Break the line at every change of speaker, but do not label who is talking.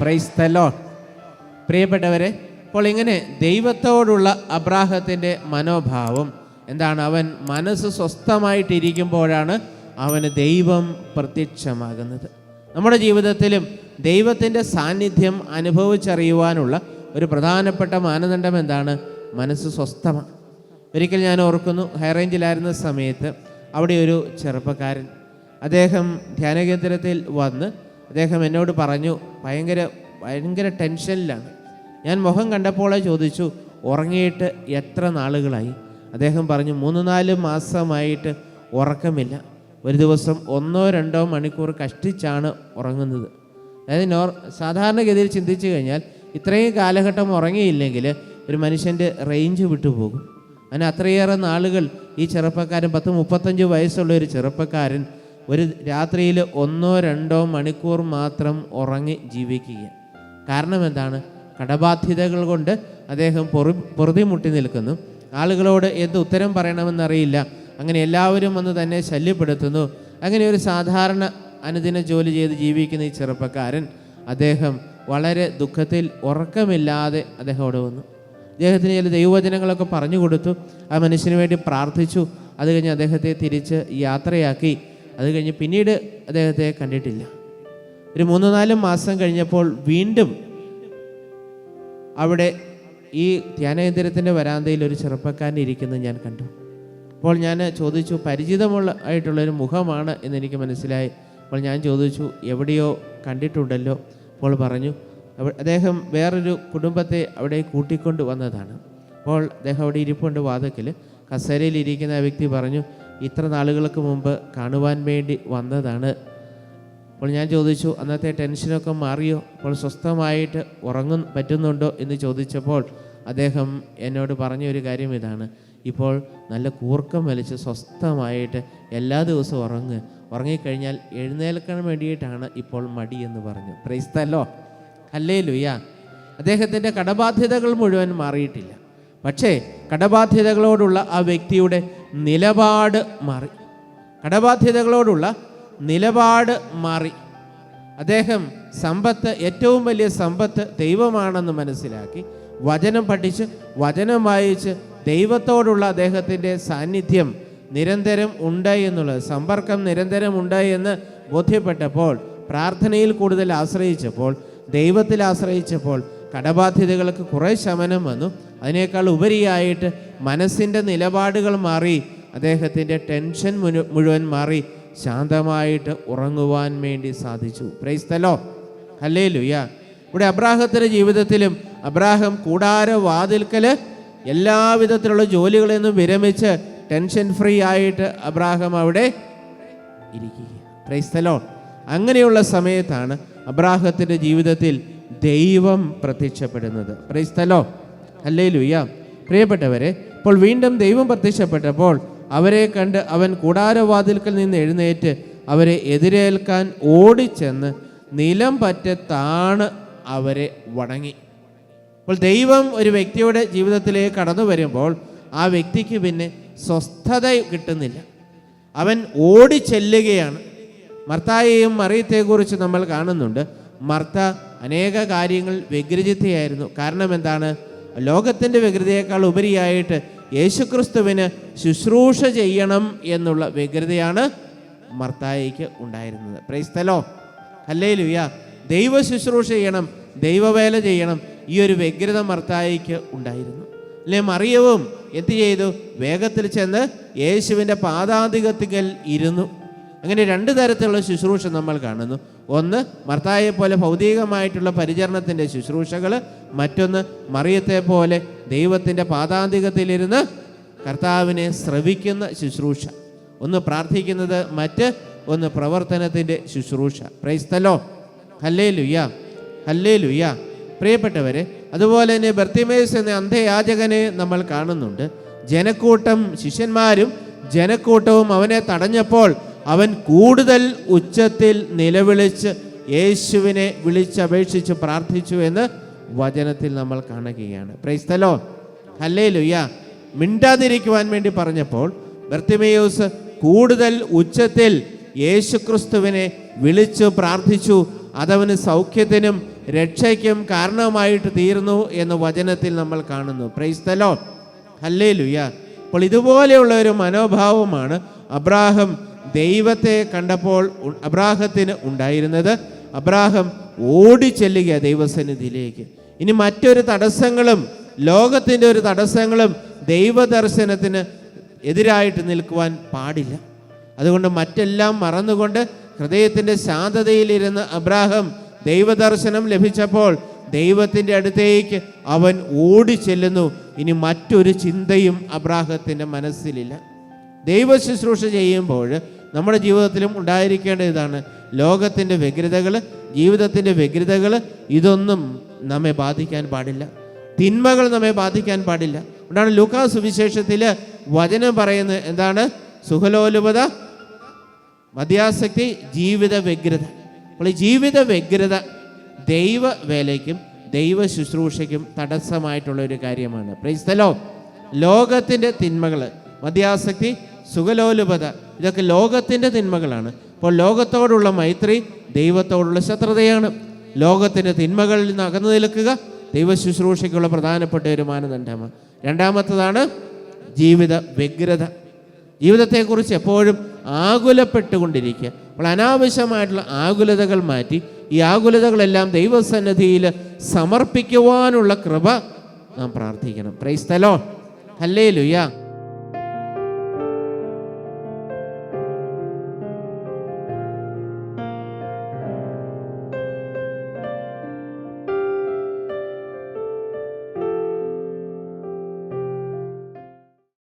Praise the Lord. പ്രിയപ്പെട്ടവരെ, അപ്പോൾ ഇങ്ങനെ ദൈവത്തോടുള്ള അബ്രാഹത്തിൻ്റെ മനോഭാവം എന്താണ്? അവൻ മനസ്സ് സ്വസ്ഥമായിട്ടിരിക്കുമ്പോഴാണ് അവന് ദൈവം പ്രത്യക്ഷമാകുന്നത്. നമ്മുടെ ജീവിതത്തിലും ദൈവത്തിൻ്റെ സാന്നിധ്യം അനുഭവിച്ചറിയുവാനുള്ള ഒരു പ്രധാനപ്പെട്ട മാനദണ്ഡം എന്താണ്? മനസ്സ് സ്വസ്ഥമാണ്. ഒരിക്കൽ ഞാൻ ഓർക്കുന്നു, ഹൈറേഞ്ചിലായിരുന്ന സമയത്ത് അവിടെ ഒരു ചെറുപ്പക്കാരൻ, അദ്ദേഹം ധ്യാനകേന്ദ്രത്തിൽ വന്ന് അദ്ദേഹം എന്നോട് പറഞ്ഞു, ഭയങ്കര ടെൻഷനിലാണ്. ഞാൻ മുഖം കണ്ടപ്പോൾ ചോദിച്ചു, ഉറങ്ങിയിട്ട് എത്ര നാളുകളായി? അദ്ദേഹം പറഞ്ഞു, 3-4 മാസമായിട്ട് ഉറക്കമില്ല. ഒരു ദിവസം 1-2 മണിക്കൂർ കഷ്ടിച്ചാണ് ഉറങ്ങുന്നത്. അതായത് സാധാരണഗതിയിൽ ചിന്തിച്ചു കഴിഞ്ഞാൽ ഇത്രയും കാലഘട്ടം ഉറങ്ങിയില്ലെങ്കിൽ ഒരു മനുഷ്യൻ്റെ റേഞ്ച് വിട്ടുപോകും. അങ്ങനെ അത്രയേറെ നാളുകൾ ഈ ചെറുപ്പക്കാരൻ, 35 വയസ്സുള്ള ഒരു ചെറുപ്പക്കാരൻ ഒരു രാത്രിയിൽ 1-2 മണിക്കൂർ മാത്രം ഉറങ്ങി ജീവിക്കുക. കാരണം എന്താണ്? കടബാധ്യതകൾ കൊണ്ട് അദ്ദേഹം പൊറുതിമുട്ടി നിൽക്കുന്നു. ആളുകളോട് എന്ത് ഉത്തരം പറയണമെന്നറിയില്ല. അങ്ങനെ എല്ലാവരും വന്ന് തന്നെ ശല്യപ്പെടുത്തുന്നു. അങ്ങനെ ഒരു സാധാരണ അനുദിന ജോലി ചെയ്ത് ജീവിക്കുന്ന ഈ ചെറുപ്പക്കാരൻ, അദ്ദേഹം വളരെ ദുഃഖത്തിൽ ഉറക്കമില്ലാതെ അദ്ദേഹം അവിടെ വന്നു. അദ്ദേഹത്തിന് ചില ദൈവവചനങ്ങളൊക്കെ പറഞ്ഞു കൊടുത്തു. ആ മനുഷ്യന് വേണ്ടി പ്രാർത്ഥിച്ചു. അത് കഴിഞ്ഞ് അദ്ദേഹത്തെ തിരിച്ച് യാത്രയാക്കി. അത് കഴിഞ്ഞ് പിന്നീട് അദ്ദേഹത്തെ കണ്ടിട്ടില്ല. ഒരു 3-4 മാസം കഴിഞ്ഞപ്പോൾ വീണ്ടും അവിടെ ഈ ധ്യാനകേന്ദ്രത്തിൻ്റെ വരാന്തയിൽ ഒരു ചെറുപ്പക്കാരൻ ഇരിക്കുന്നത് ഞാൻ കണ്ടു. അപ്പോൾ ഞാൻ ചോദിച്ചു, ആയിട്ടുള്ളൊരു മുഖമാണ് എന്നെനിക്ക് മനസ്സിലായി. അപ്പോൾ ഞാൻ ചോദിച്ചു, എവിടെയോ കണ്ടിട്ടുണ്ടല്ലോ. അപ്പോൾ പറഞ്ഞു, അദ്ദേഹം വേറൊരു കുടുംബത്തെ അവിടെ കൂട്ടിക്കൊണ്ട് വന്നതാണ്. അപ്പോൾ അദ്ദേഹം അവിടെ ഇരിപ്പുണ്ട് വാതിക്കൽ. കസേരയിൽ ഇരിക്കുന്ന ആ വ്യക്തി പറഞ്ഞു, ഇത്ര നാളുകൾക്ക് മുമ്പ് കാണുവാൻ വേണ്ടി വന്നതാണ്. അപ്പോൾ ഞാൻ ചോദിച്ചു, അന്നത്തെ ടെൻഷനൊക്കെ മാറിയോ? അപ്പോൾ സ്വസ്ഥമായിട്ട് പറ്റുന്നുണ്ടോ എന്ന് ചോദിച്ചപ്പോൾ അദ്ദേഹം എന്നോട് പറഞ്ഞൊരു കാര്യം ഇതാണ്, ഇപ്പോൾ നല്ല കൂർക്കം വലിച്ച് സ്വസ്ഥമായിട്ട് എല്ലാ ദിവസവും ഉറങ്ങിക്കഴിഞ്ഞാൽ എഴുന്നേൽക്കാൻ വേണ്ടിയിട്ടാണ് ഇപ്പോൾ മടി എന്ന് പറഞ്ഞു. Praise the Lord. ഹല്ലേലൂയ. അദ്ദേഹത്തിൻ്റെ കടബാധ്യതകൾ മുഴുവൻ മാറിയിട്ടില്ല. പക്ഷേ കടബാധ്യതകളോടുള്ള ആ വ്യക്തിയുടെ നിലപാട് മാറി. കടബാധ്യതകളോടുള്ള നിലപാട് മാറി. അദ്ദേഹം ഏറ്റവും വലിയ സമ്പത്ത് ദൈവമാണെന്ന് മനസ്സിലാക്കി, വചനം പഠിച്ച് വചനം വായിച്ച് ദൈവത്തോടുള്ള അദ്ദേഹത്തിൻ്റെ സാന്നിധ്യം നിരന്തരം ഉണ്ട് എന്നുള്ളത്, സമ്പർക്കം നിരന്തരം ഉണ്ട് എന്ന് ബോധ്യപ്പെട്ടപ്പോൾ, പ്രാർത്ഥനയിൽ കൂടുതൽ ആശ്രയിച്ചപ്പോൾ, ദൈവത്തിൽ ആശ്രയിച്ചപ്പോൾ കടബാധ്യതകൾക്ക് കുറേ ശമനം വന്നു. അതിനേക്കാൾ ഉപരിയായിട്ട് മനസ്സിൻ്റെ നിലപാടുകൾ മാറി. അദ്ദേഹത്തിൻ്റെ ടെൻഷൻ മുഴുവൻ മാറി. ശാന്തമായിട്ട് ഉറങ്ങുവാൻ വേണ്ടി സാധിച്ചു. Praise the Lord. ഹല്ലേലൂയ. ഇവിടെ അബ്രാഹത്തിൻ്റെ ജീവിതത്തിലും അബ്രാഹം കൂടാരവാതിൽക്കൽ എല്ലാവിധത്തിലുള്ള ജോലികളിൽ നിന്നും വിരമിച്ച് ടെൻഷൻ ഫ്രീ ആയിട്ട് അബ്രാഹം അവിടെ ഇരിക്കുക. Praise the Lord. അങ്ങനെയുള്ള സമയത്താണ് അബ്രാഹത്തിൻ്റെ ജീവിതത്തിൽ ദൈവം പ്രത്യക്ഷപ്പെടുന്നത്. Praise the Lord. ഹല്ലേലൂയ. പ്രിയപ്പെട്ടവരെ, ഇപ്പോൾ വീണ്ടും ദൈവം പ്രത്യക്ഷപ്പെട്ടപ്പോൾ അവരെ കണ്ട് അവൻ കൂടാരവാതിൽക്കൽ നിന്ന് എഴുന്നേറ്റ് അവരെ എതിരേൽക്കാൻ ഓടിച്ചെന്ന് നിലം താണ് അവരെ വണങ്ങി. അപ്പോൾ ദൈവം ഒരു വ്യക്തിയുടെ ജീവിതത്തിലേക്ക് കടന്നു വരുമ്പോൾ ആ വ്യക്തിക്ക് പിന്നെ സ്വസ്ഥത കിട്ടുന്നില്ല. അവൻ ഓടിച്ചെല്ലുകയാണ്. മർത്തായെയും മറിയത്തെക്കുറിച്ച് നമ്മൾ കാണുന്നുണ്ട്. മർത്ത അനേക കാര്യങ്ങൾ വ്യഗ്രചിത്തയായിരുന്നു. കാരണം എന്താണ്? ലോകത്തിൻ്റെ വ്യഗ്രതയേക്കാൾ ഉപരിയായിട്ട് യേശുക്രിസ്തുവിന് ശുശ്രൂഷ ചെയ്യണം എന്നുള്ള വ്യഗ്രതയാണ് മർത്തായിക്ക് ഉണ്ടായിരുന്നത്. Praise the Lord. ഹല്ലേലൂയ. ദൈവ ശുശ്രൂഷ ചെയ്യണം, ദൈവവേല ചെയ്യണം, ഈ ഒരു വ്യഗ്രത മർത്തായിക്ക് ഉണ്ടായിരുന്നു. അല്ലേ? മറിയവും എന്ത് ചെയ്തു? വേഗത്തിൽ ചെന്ന് യേശുവിൻ്റെ പാദാന്തികത്തിങ്കൽ ഇരുന്നു. അങ്ങനെ 2 തരത്തിലുള്ള ശുശ്രൂഷ നമ്മൾ കാണുന്നു. ഒന്ന് മർത്തായെ പോലെ ഭൗതികമായിട്ടുള്ള പരിചരണത്തിൻ്റെ ശുശ്രൂഷകൾ, മറ്റൊന്ന് മറിയത്തെ പോലെ ദൈവത്തിൻ്റെ പാദാന്തികത്തിലിരുന്ന് കർത്താവിനെ ശ്രവിക്കുന്ന ശുശ്രൂഷ. ഒന്ന് പ്രാർത്ഥിക്കുന്നത്, ഒന്ന് പ്രവർത്തനത്തിൻ്റെ ശുശ്രൂഷ. Praise the Lord. Hallelujah. Hallelujah. പ്രിയപ്പെട്ടവരെ, അതുപോലെ തന്നെ ബർത്തിമേസ് എന്ന അന്ധയാചകനെ നമ്മൾ കാണുന്നുണ്ട്. ശിഷ്യന്മാരും ജനക്കൂട്ടവും അവനെ തടഞ്ഞപ്പോൾ അവൻ കൂടുതൽ ഉച്ചത്തിൽ നിലവിളിച്ച് യേശുവിനെ വിളിച്ചപേക്ഷിച്ച് പ്രാർത്ഥിച്ചു എന്ന് വചനത്തിൽ നമ്മൾ കാണുകയാണ്. Praise the Lord. ഹല്ലേലൂയ. മിണ്ടാതിരിക്കുവാൻ വേണ്ടി പറഞ്ഞപ്പോൾ ബർത്തിമേയോസ് കൂടുതൽ ഉച്ചത്തിൽ യേശുക്രിസ്തുവിനെ വിളിച്ചു പ്രാർത്ഥിച്ചു. അതവന് സൗഖ്യത്തിനും രക്ഷയ്ക്കും കാരണമായിട്ട് തീർന്നു എന്ന് വചനത്തിൽ നമ്മൾ കാണുന്നു. Praise the Lord, hallelujah. അപ്പോൾ ഇതുപോലെയുള്ള ഒരു മനോഭാവമാണ് അബ്രാഹാം ദൈവത്തെ കണ്ടപ്പോൾ അബ്രാഹത്തിന് ഉണ്ടായിരുന്നത്. അബ്രാഹാം ഓടിച്ചെല്ലുക ദൈവസന്നിധിയിലേക്ക്. ഇനി മറ്റൊരു തടസ്സങ്ങളും ലോകത്തിൻ്റെ ഒരു തടസ്സങ്ങളും ദൈവദർശനത്തിന് എതിരായിട്ട് നിൽക്കുവാൻ പാടില്ല. അതുകൊണ്ട് മറ്റെല്ലാം മറന്നുകൊണ്ട് ഹൃദയത്തിൻ്റെ ശാന്തതയിലിരുന്ന് അബ്രാഹാം ദൈവദർശനം ലഭിച്ചപ്പോൾ ദൈവത്തിൻ്റെ അടുത്തേക്ക് അവൻ ഓടിച്ചെല്ലുന്നു. ഇനി മറ്റൊരു ചിന്തയും അബ്രാഹത്തിൻ്റെ മനസ്സിലില്ല. ദൈവ ശുശ്രൂഷ ചെയ്യുമ്പോൾ നമ്മുടെ ജീവിതത്തിലും ഉണ്ടായിരിക്കേണ്ട ഇതാണ്, ലോകത്തിൻ്റെ വ്യഗ്രതകൾ, ജീവിതത്തിൻ്റെ വ്യഗ്രതകൾ, ഇതൊന്നും നമ്മെ ബാധിക്കാൻ പാടില്ല. തിന്മകൾ നമ്മെ ബാധിക്കാൻ പാടില്ല. അതുകൊണ്ടാണ് ലൂക്കാ സുവിശേഷത്തിൽ വചനം പറയുന്നത് എന്താണ്? സുഖലോലുപത, മദ്യാസക്തി, ജീവിത വ്യഗ്രത. അപ്പോൾ ഈ ജീവിത വ്യഗ്രത ദൈവ വേലയ്ക്കും ദൈവ ശുശ്രൂഷയ്ക്കും തടസ്സമായിട്ടുള്ള ഒരു കാര്യമാണ്. Praise the Lord. ലോകത്തിൻ്റെ തിന്മകൾ, മദ്യാസക്തി, സുഖലോലുപത, ഇതൊക്കെ ലോകത്തിൻ്റെ തിന്മകളാണ്. അപ്പോൾ ലോകത്തോടുള്ള മൈത്രി ദൈവത്തോടുള്ള ശത്രുതയാണ്. ലോകത്തിൻ്റെ തിന്മകളിൽ നിന്ന് അകന്നു നിൽക്കുക ദൈവ ശുശ്രൂഷയ്ക്കുള്ള പ്രധാനപ്പെട്ട ഒരു മാനദണ്ഡമാണ്. രണ്ടാമത്തതാണ് ജീവിത വ്യഗ്രത. ജീവിതത്തെക്കുറിച്ച് എപ്പോഴും ആകുലപ്പെട്ടുകൊണ്ടിരിക്കുക. അപ്പോൾ അനാവശ്യമായിട്ടുള്ള ആകുലതകൾ മാറ്റി ഈ ആകുലതകളെല്ലാം ദൈവസന്നിധിയിൽ സമർപ്പിക്കുവാനുള്ള കൃപ നാം പ്രാർത്ഥിക്കണം. Praise the Lord, hallelujah.